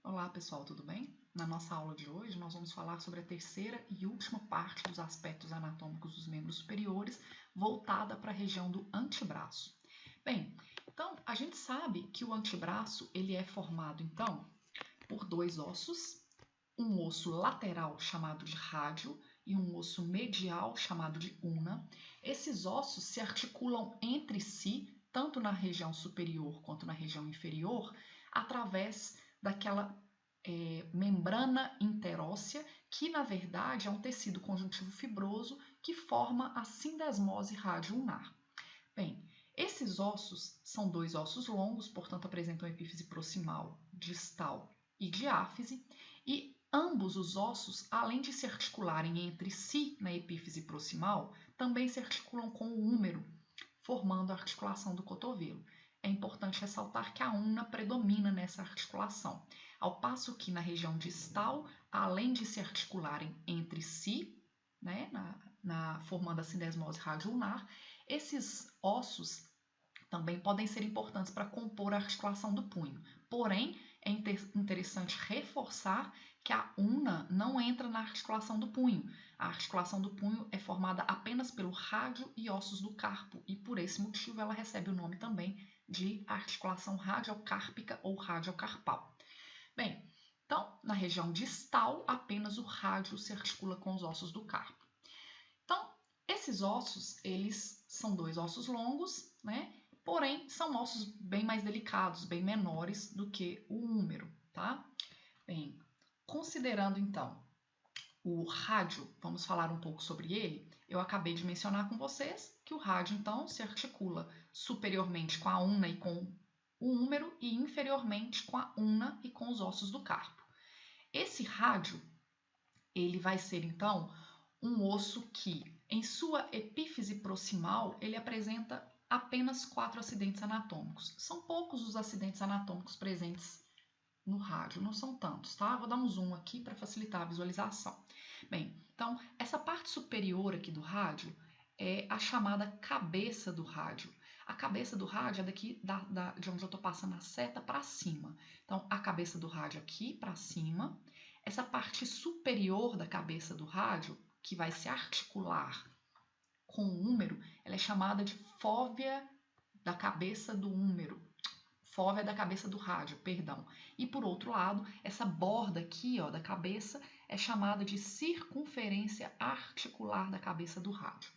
Olá pessoal, tudo bem? Na nossa aula de hoje nós vamos falar sobre a terceira e última parte dos aspectos anatômicos dos membros superiores, voltada para a região do antebraço. Bem, então a gente sabe que o antebraço ele é formado então por dois ossos, um osso lateral chamado de rádio e um osso medial chamado de una. Esses ossos se articulam entre si, tanto na região superior quanto na região inferior, através daquela membrana interóssea, que na verdade é um tecido conjuntivo fibroso que forma a sindesmose radioulnar. Bem, esses ossos são dois ossos longos, portanto apresentam epífise proximal, distal e diáfise, e ambos os ossos, além de se articularem entre si na epífise proximal, também se articulam com o húmero, formando a articulação do cotovelo. É importante ressaltar que a una predomina nessa articulação, ao passo que na região distal, além de se articularem entre si, né, formando a sindesmose radioulnar, esses ossos também podem ser importantes para compor a articulação do punho. Porém, é interessante reforçar que a una não entra na articulação do punho. A articulação do punho é formada apenas pelo rádio e ossos do carpo, e por esse motivo ela recebe o nome também de articulação radiocárpica ou radiocarpal. Bem, então, na região distal, apenas o rádio se articula com os ossos do carpo. Então, esses ossos, eles são dois ossos longos, né? Porém, são ossos bem mais delicados, bem menores do que o húmero, tá? Bem, considerando então o rádio, vamos falar um pouco sobre ele. Eu acabei de mencionar com vocês que o rádio então se articula superiormente com a una e com o húmero e inferiormente com a una e com os ossos do carpo. Esse rádio, ele vai ser então um osso que, em sua epífise proximal, ele apresenta apenas 4 acidentes anatômicos. São poucos os acidentes anatômicos presentes no rádio, não são tantos, tá? Vou dar um zoom aqui para facilitar a visualização. Bem, então, essa parte superior aqui do rádio é a chamada cabeça do rádio. A cabeça do rádio é daqui de onde eu estou passando a seta para cima. Então, a cabeça do rádio aqui para cima. Essa parte superior da cabeça do rádio, que vai se articular com o húmero, ela é chamada de fóvea da cabeça do húmero. Fóvea da cabeça do rádio, perdão. E por outro lado, essa borda aqui, ó, da cabeça é chamada de circunferência articular da cabeça do rádio.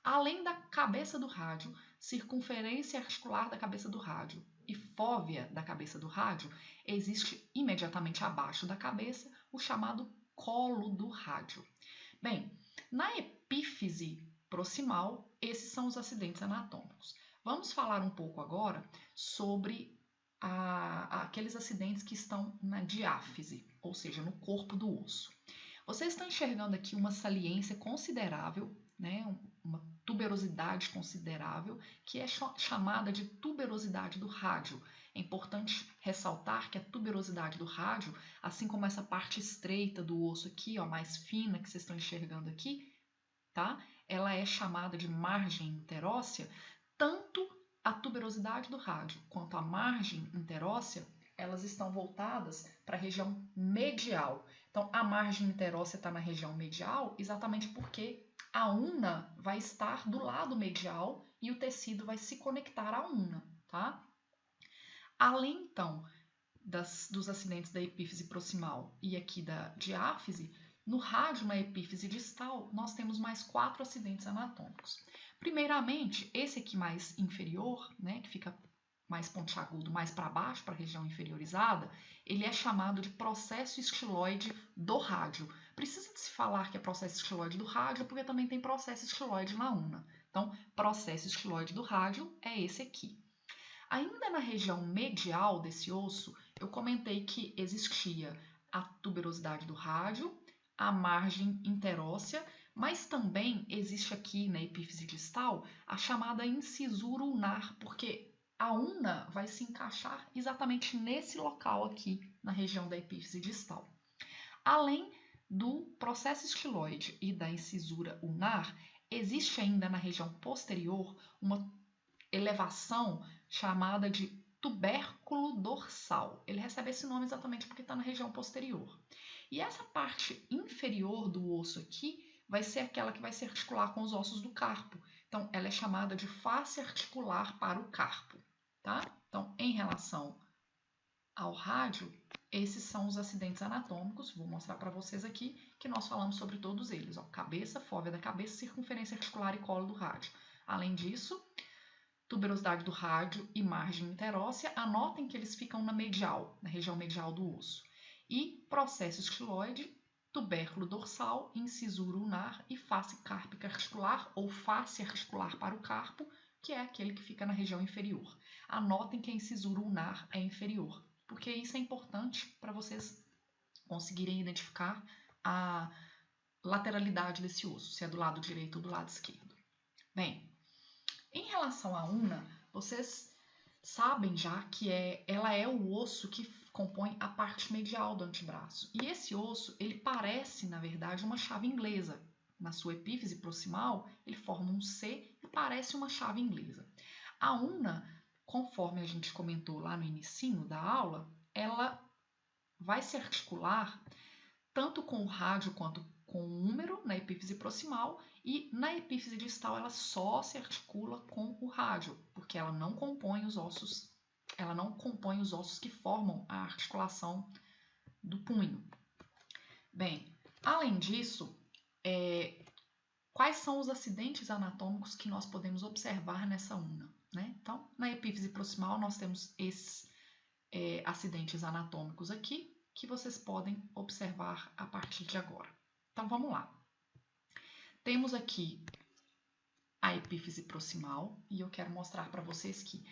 Além da cabeça do rádio, circunferência articular da cabeça do rádio e fóvea da cabeça do rádio, existe imediatamente abaixo da cabeça o chamado colo do rádio. Bem, na epífise proximal, esses são os acidentes anatômicos. Vamos falar um pouco agora sobre aqueles acidentes que estão na diáfise, ou seja, no corpo do osso. Vocês estão enxergando aqui uma saliência considerável, né, uma tuberosidade considerável, que é chamada de tuberosidade do rádio. É importante ressaltar que a tuberosidade do rádio, assim como essa parte estreita do osso aqui, ó, mais fina que vocês estão enxergando aqui, tá? Ela é chamada de margem interóssea. Tanto a tuberosidade do rádio quanto a margem interóssea, elas estão voltadas para a região medial. Então, a margem interóssea está na região medial exatamente porque a una vai estar do lado medial e o tecido vai se conectar à una, tá? Além, então, dos acidentes da epífise proximal e aqui da diáfise, no rádio, na epífise distal, nós temos mais 4 acidentes anatômicos. Primeiramente, esse aqui mais inferior, né, que fica mais pontiagudo, mais para baixo, para a região inferiorizada, ele é chamado de processo estiloide do rádio. Precisa de se falar que é processo estiloide do rádio, porque também tem processo estiloide na una. Então, processo estiloide do rádio é esse aqui. Ainda na região medial desse osso, eu comentei que existia a tuberosidade do rádio, a margem interóssea, mas também existe aqui na epífise distal a chamada incisura ulnar, porque a una vai se encaixar exatamente nesse local aqui, na região da epífise distal. Além do processo estiloide e da incisura ulnar, existe ainda na região posterior uma elevação chamada de tubérculo dorsal. Ele recebe esse nome exatamente porque está na região posterior. E essa parte inferior do osso aqui vai ser aquela que vai se articular com os ossos do carpo. Então, ela é chamada de face articular para o carpo, tá? Então, em relação ao rádio, esses são os acidentes anatômicos, vou mostrar para vocês aqui, que nós falamos sobre todos eles. Ó, cabeça, fóvea da cabeça, circunferência articular e colo do rádio. Além disso, tuberosidade do rádio e margem interóssea, anotem que eles ficam na medial, na região medial do osso. E processo estiloide, tubérculo dorsal, incisura ulnar e face cárpica articular ou face articular para o carpo, que é aquele que fica na região inferior. Anotem que a incisura ulnar é inferior, porque isso é importante para vocês conseguirem identificar a lateralidade desse osso, se é do lado direito ou do lado esquerdo. Bem, em relação à una, vocês sabem já que ela é o osso que compõe a parte medial do antebraço. E esse osso, ele parece, na verdade, uma chave inglesa. Na sua epífise proximal, ele forma um C e parece uma chave inglesa. A una, conforme a gente comentou lá no inicinho da aula, ela vai se articular tanto com o rádio quanto com o húmero na epífise proximal, e na epífise distal ela só se articula com o rádio, porque ela não compõe os ossos que formam a articulação do punho. Bem, além disso, quais são os acidentes anatômicos que nós podemos observar nessa una, né? Então, na epífise proximal nós temos esses acidentes anatômicos aqui, que vocês podem observar a partir de agora. Então, vamos lá. Temos aqui a epífise proximal e eu quero mostrar para vocês que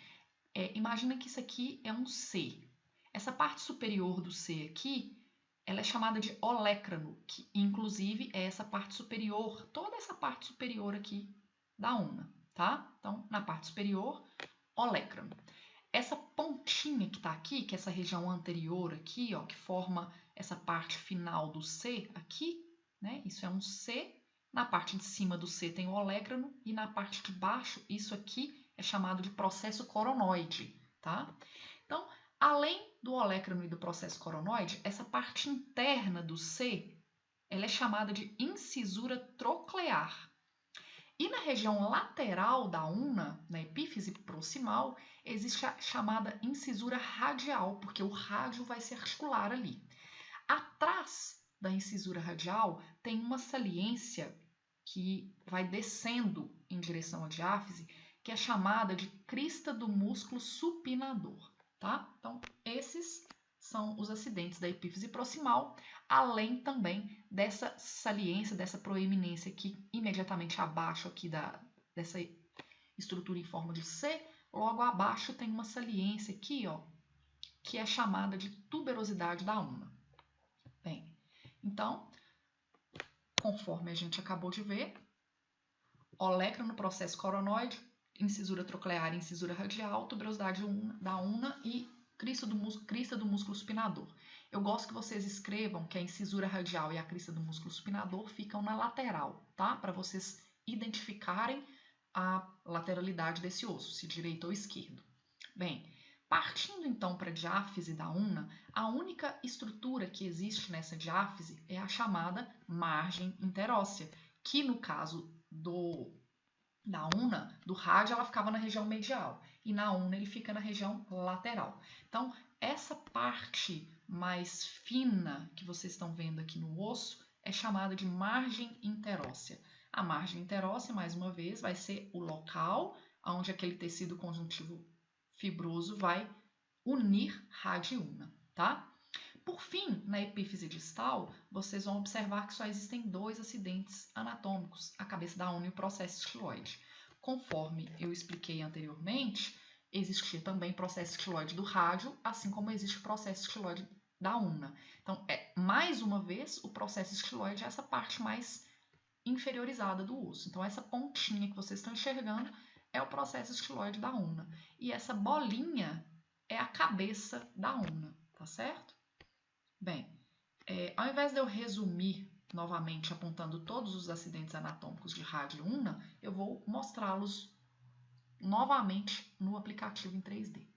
imagina que isso aqui é um C. Essa parte superior do C aqui, ela é chamada de olécrano, que inclusive é essa parte superior, toda essa parte superior aqui da una, tá? Então, na parte superior, olécrano. Essa pontinha que está aqui, que é essa região anterior aqui, ó, que forma essa parte final do C aqui, né? Isso é um C. Na parte de cima do C tem o olécrano e na parte de baixo, isso aqui é chamado de processo coronoide, tá? Então, além do olécrano e do processo coronoide, essa parte interna do C, ela é chamada de incisura troclear. E na região lateral da una, na epífise proximal, existe a chamada incisura radial, porque o rádio vai se articular ali. Atrás da incisura radial tem uma saliência que vai descendo em direção à diáfise, que é chamada de crista do músculo supinador, tá? Então, esses são os acidentes da epífise proximal, além também dessa saliência, dessa proeminência aqui imediatamente abaixo aqui dessa estrutura em forma de C, logo abaixo tem uma saliência aqui, ó, que é chamada de tuberosidade da una. Bem, então, conforme a gente acabou de ver, olécrano, processo coronoide, incisura troclear e incisura radial, tuberosidade da una e crista do músculo supinador. Eu gosto que vocês escrevam que a incisura radial e a crista do músculo supinador ficam na lateral, tá? Para vocês identificarem a lateralidade desse osso, se direito ou esquerdo. Bem, partindo então para a diáfise da una, a única estrutura que existe nessa diáfise é a chamada margem interóssea, que no caso da una, do rádio, ela ficava na região medial, e na una ele fica na região lateral. Então, essa parte mais fina que vocês estão vendo aqui no osso é chamada de margem interóssea. A margem interóssea, mais uma vez, vai ser o local onde aquele tecido conjuntivo fibroso vai unir rádio e una, tá? Por fim, na epífise distal, vocês vão observar que só existem dois acidentes anatômicos, a cabeça da una e o processo estiloide. Conforme eu expliquei anteriormente, existia também processo estiloide do rádio, assim como existe o processo estiloide da una. Então, mais uma vez, o processo estiloide é essa parte mais inferiorizada do osso. Então, essa pontinha que vocês estão enxergando é o processo estiloide da una. E essa bolinha é a cabeça da una, tá certo? Bem, ao invés de eu resumir novamente apontando todos os acidentes anatômicos de rádio e una, eu vou mostrá-los novamente no aplicativo em 3D.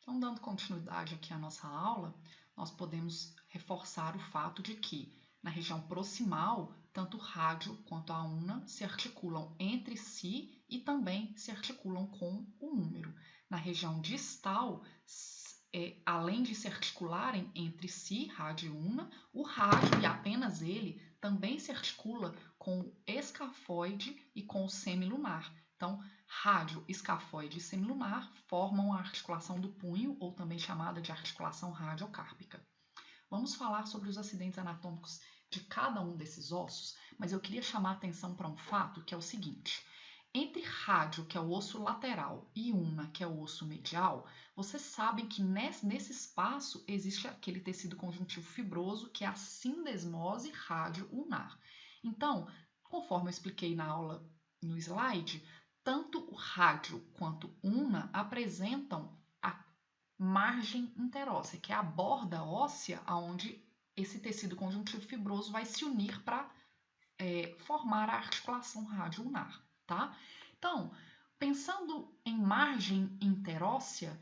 Então, dando continuidade aqui à nossa aula, nós podemos reforçar o fato de que, na região proximal, tanto o rádio quanto a una se articulam entre si e também se articulam com o húmero. Na região distal, além de se articularem entre si, rádio e una, o rádio, e apenas ele, também se articula com o escafoide e com o semilunar. Então, rádio, escafoide e semilunar formam a articulação do punho, ou também chamada de articulação radiocárpica. Vamos falar sobre os acidentes anatômicos de cada um desses ossos, mas eu queria chamar a atenção para um fato que é o seguinte. Entre rádio, que é o osso lateral, e una, que é o osso medial, vocês sabem que nesse espaço existe aquele tecido conjuntivo fibroso, que é a sindesmose rádio-unar. Então, conforme eu expliquei na aula no slide, tanto o rádio quanto una apresentam a margem interóssea, que é a borda óssea onde esse tecido conjuntivo fibroso vai se unir para formar a articulação rádio-unar, tá? Então, pensando em margem interóssea,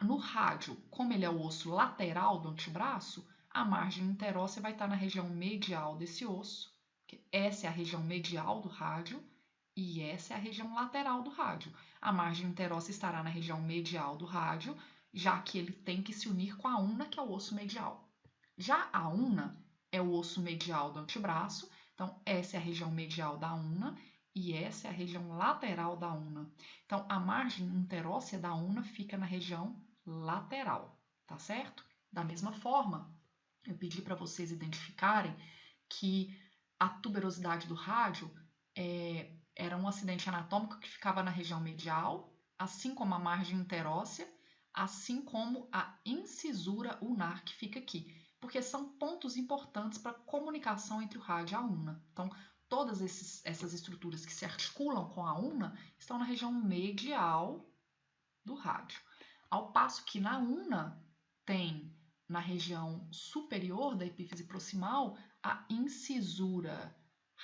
no rádio, como ele é o osso lateral do antebraço, a margem interóssea vai estar na região medial desse osso, essa é a região medial do rádio, e essa é a região lateral do rádio. A margem interóssea estará na região medial do rádio, já que ele tem que se unir com a una, que é o osso medial. Já a una é o osso medial do antebraço, então essa é a região medial da una e essa é a região lateral da una. Então a margem interóssea da una fica na região lateral, tá certo? Da mesma forma, eu pedi para vocês identificarem que a tuberosidade do rádio era um acidente anatômico que ficava na região medial, assim como a margem interóssea, assim como a incisura ulnar que fica aqui, porque são pontos importantes para a comunicação entre o rádio e a una. Então, todas essas estruturas que se articulam com a una estão na região medial do rádio. Ao passo que na una tem, na região superior da epífise proximal, a incisura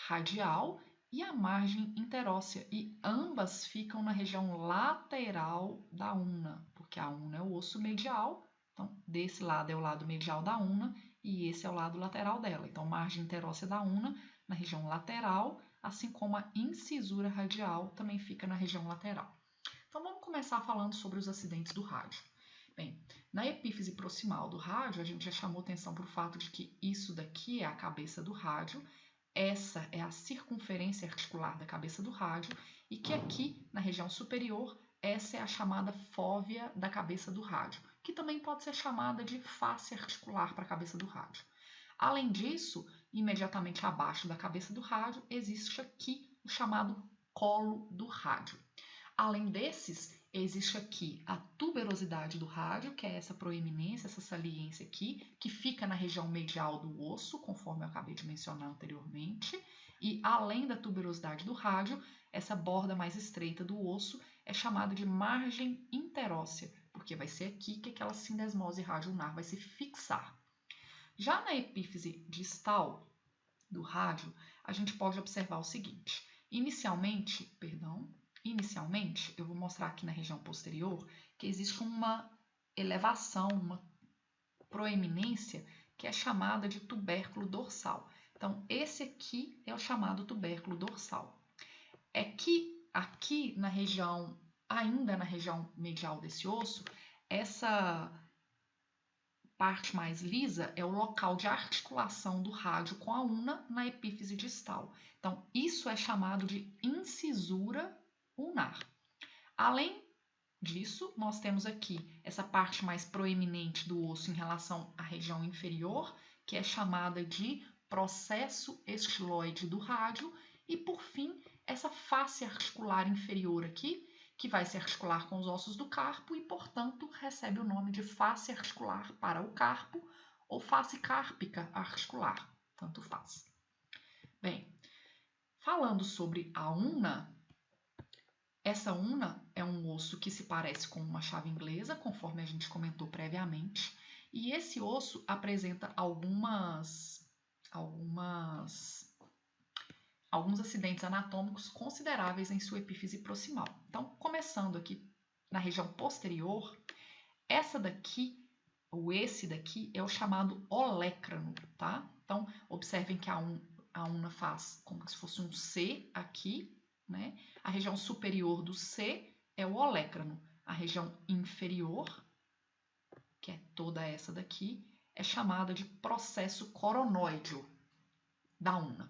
radial e a margem interóssea, e ambas ficam na região lateral da una, porque a una é o osso medial, então desse lado é o lado medial da una e esse é o lado lateral dela. Então, margem interóssea da una na região lateral, assim como a incisura radial também fica na região lateral. Então, vamos começar falando sobre os acidentes do rádio. Bem, na epífise proximal do rádio, a gente já chamou atenção para o fato de que isso daqui é a cabeça do rádio, essa é a circunferência articular da cabeça do rádio e que aqui, na região superior, essa é a chamada fóvea da cabeça do rádio, que também pode ser chamada de face articular para a cabeça do rádio. Além disso, imediatamente abaixo da cabeça do rádio, existe aqui o chamado colo do rádio. Além desses, existe aqui a tuberosidade do rádio, que é essa proeminência, essa saliência aqui, que fica na região medial do osso, conforme eu acabei de mencionar anteriormente. E além da tuberosidade do rádio, essa borda mais estreita do osso é chamada de margem interóssea, porque vai ser aqui que aquela sindesmose radioulnar vai se fixar. Já na epífise distal do rádio, a gente pode observar o seguinte. Inicialmente, eu vou mostrar aqui na região posterior que existe uma elevação, uma proeminência que é chamada de tubérculo dorsal. Então, esse aqui é o chamado tubérculo dorsal. É que aqui na região, ainda na região medial desse osso, essa parte mais lisa é o local de articulação do rádio com a una na epífise distal. Então, isso é chamado de incisura ulnar. Além disso, nós temos aqui essa parte mais proeminente do osso em relação à região inferior, que é chamada de processo estiloide do rádio, e por fim, essa face articular inferior aqui, que vai se articular com os ossos do carpo e, portanto, recebe o nome de face articular para o carpo ou face cárpica articular, tanto faz. Bem, falando sobre a una, essa una é um osso que se parece com uma chave inglesa, conforme a gente comentou previamente, e esse osso apresenta alguns acidentes anatômicos consideráveis em sua epífise proximal. Então, começando aqui na região posterior, Essa daqui, ou esse daqui, é o chamado olecrano, tá? Então, observem que a una faz como se fosse um C aqui, né? A região superior do C é o olecrano. A região inferior, que é toda essa daqui, é chamada de processo coronoideo da una.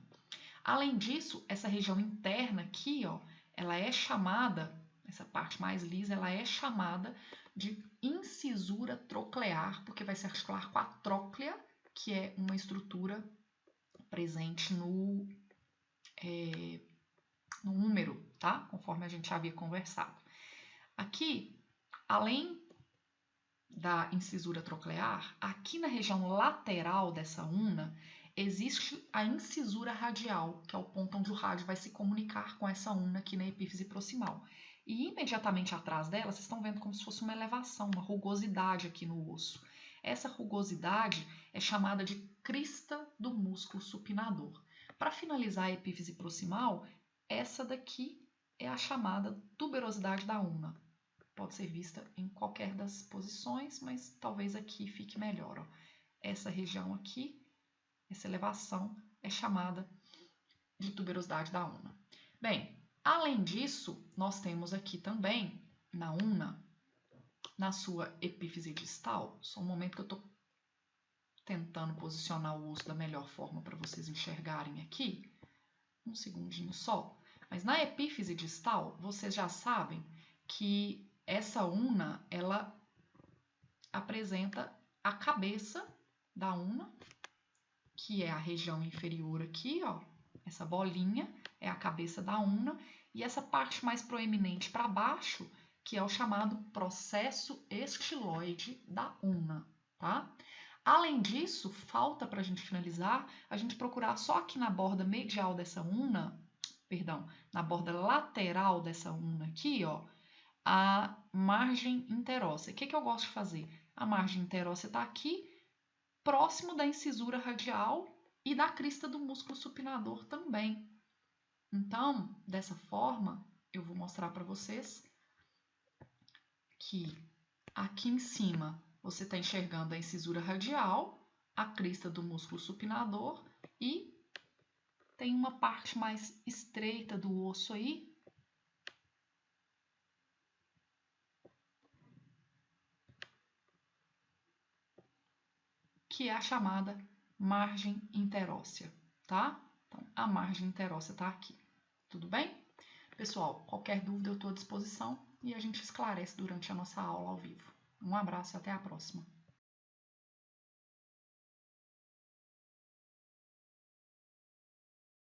Além disso, essa região interna aqui, ó, ela é chamada, essa parte mais lisa, ela é chamada de incisura troclear, porque vai se articular com a tróclea, que é uma estrutura presente no húmero, tá? Conforme a gente havia conversado. Aqui, além da incisura troclear, aqui na região lateral dessa una, existe a incisura radial, que é o ponto onde o rádio vai se comunicar com essa una aqui na epífise proximal. E imediatamente atrás dela, vocês estão vendo como se fosse uma elevação, uma rugosidade aqui no osso. Essa rugosidade é chamada de crista do músculo supinador. Para finalizar a epífise proximal, essa daqui é a chamada tuberosidade da una. Pode ser vista em qualquer das posições, mas talvez aqui fique melhor. Ó. Essa região aqui, essa elevação, é chamada de tuberosidade da una. Bem, além disso, nós temos aqui também, na una, na sua epífise distal, só um momento que eu estou tentando posicionar o osso da melhor forma para vocês enxergarem aqui, um segundinho só. Mas na epífise distal, vocês já sabem que essa una, ela apresenta a cabeça da una, que é a região inferior aqui, ó. Essa bolinha é a cabeça da una, e essa parte mais proeminente para baixo, que é o chamado processo estiloide da una, tá? Além disso, falta para a gente finalizar, a gente procurar só aqui na borda medial dessa una, perdão, na borda lateral dessa una aqui, ó, a margem interóssea. O que eu gosto de fazer? A margem interóssea está aqui, próximo da incisura radial e da crista do músculo supinador também. Então, dessa forma, eu vou mostrar para vocês que aqui em cima você está enxergando a incisura radial, a crista do músculo supinador e tem uma parte mais estreita do osso aí, que é a chamada margem interóssea, tá? Então, a margem interóssea está aqui. Tudo bem? Pessoal, qualquer dúvida eu estou à disposição e a gente esclarece durante a nossa aula ao vivo. Um abraço e até a próxima.